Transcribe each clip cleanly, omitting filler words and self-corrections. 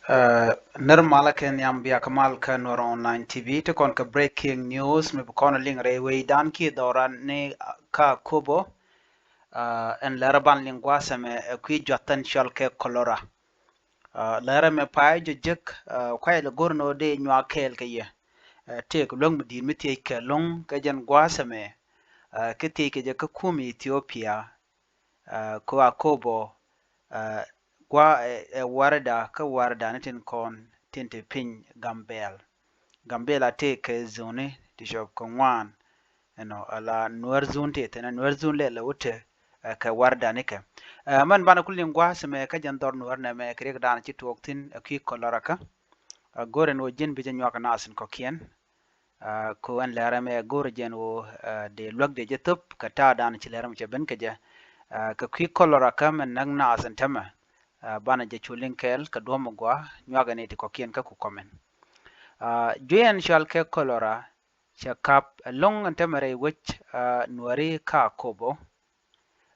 Nirmala ken yam biya kamal ka Nura Online TV te kon ka breaking news me kono ling rewe dan ki doran ne ka kubo en laraban lingwa same kwi jotan shol ke kolora lara me pai jo jek kwai le gorno de nywa kel ke ye te ko long mudin mi te ke long ka jan gwa same ke te ke je ka kumi Ethiopia ko akobo uh, warda ka warda nitin kon tinte piny Gambel ate ke zone ti shop ko ngwan ala nuer zone te tena nuer zone le wote ka warda ne ke man bana kullin gwa me ka jan dor nuer ne me krek dan ci toktin ki kolora ka goren wo jin bi jan ka nasin ko kien ko an lera me gore jen wo de lwak de jetop ka ta dan ci lera me ben ke je ka ki kolora ka men nang nasin tama bana je chulin kel ka domo gwa nywaga ne ti ko kien ka ku komen juyen shal ke kolora shakap long antemere which nuari ka kobo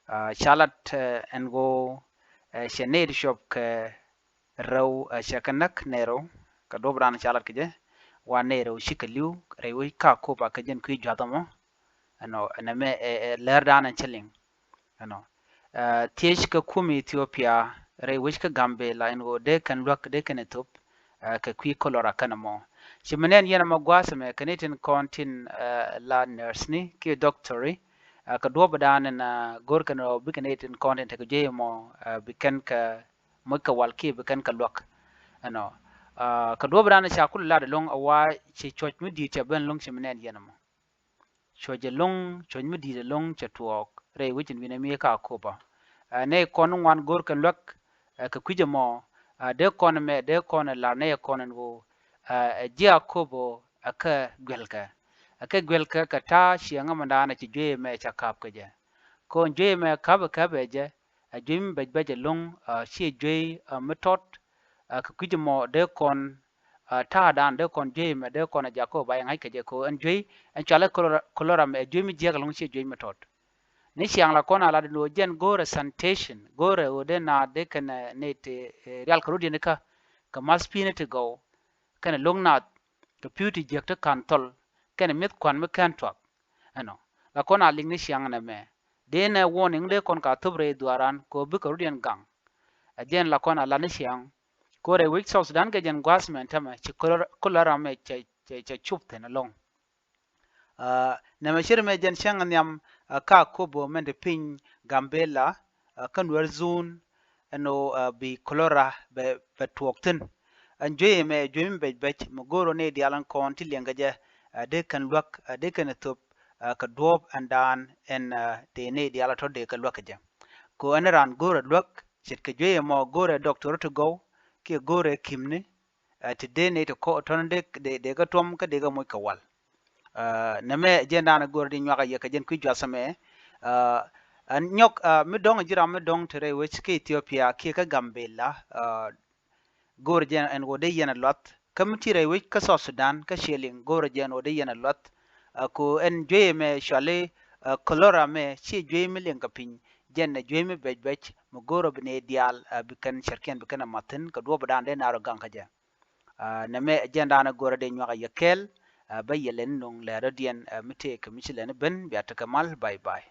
shalat engo shened shop ke raw shakanak nero ka dobran shalat ke wa nero shikaliu rewi ka koba ka jen kui jadamo ano aname lerdan an chilling ano tish ka kumi Ethiopia rewi ka gambe la engo de kan lwak de kan etop ka kui kolora kanamo Shimenen yana magwasame kanitin kontin la nurse ni ki doctory ka duoba dan na gorkan ro bikanitin kontin te je mo bikan ka muka walki bikan ka lok ano ka duoba dan sha kul la de long awa chi choch mi di che ben long shimenen yana mo choje long choj mi di de long che tuok re wichin wina mi ka koba ne kon wan gorkan lok ka kuje mo de kon me de kon la ne kon wo Jacobo aka gwelka ka ta shianga mandana ci jwe me cha kap ka je ko jwe me kab je a jwe me bej long shi jwe metot ka kujimo de kon ta dan de kon jwe me de kon Jacob ba yang ka je ko an jwe an chala kolora me jwe me je long shi jwe metot ni shiang la kon ala de no jen gore sanitation gore o de na de kan ne te real karudi ne ka maspine to go kana long na ka beauty jekta kan tol kana met kwan me kan twak ano la kona ling ni siang na me de na warning de kon ka tubre duaran ko bi ko rudien gang ajen la kona la ni siang ko re week south dan ga jen gwasmen tama ci kolara me che chupte na long na me shir me jen siang nyam ka kobo men de pin gambela kan wer zone ano bi kolora be twokten an joye me joyin bej mo goro ne dialan kon ti lenga je de kan lwak de kan top ka dob andan en de ne diala to de ka lwak je ko anaran goro lwak chit ka joye mo goro doctor to go ki goro kimne ti de ne to ko ton de ka tom ka de ga mo ka wal na me je ndana goro di nyaka ye ka jen ku jasame an nyok mi dong jira mi dong tere wech ke Ethiopia ki ka gambela gorjen en wode yana lot kam tire we ka so Sudan ka sheling gorjen wode yana lot ko en joye me shale kolora me chi joye me len kapin jenne joye me bej mo goro bne dial bikan sharken bikan matin ka do badan de naro ganka je na me jenda na goro de nyaka yekel bayelen nong le radien mite kamichile ne ben biata kamal bye bye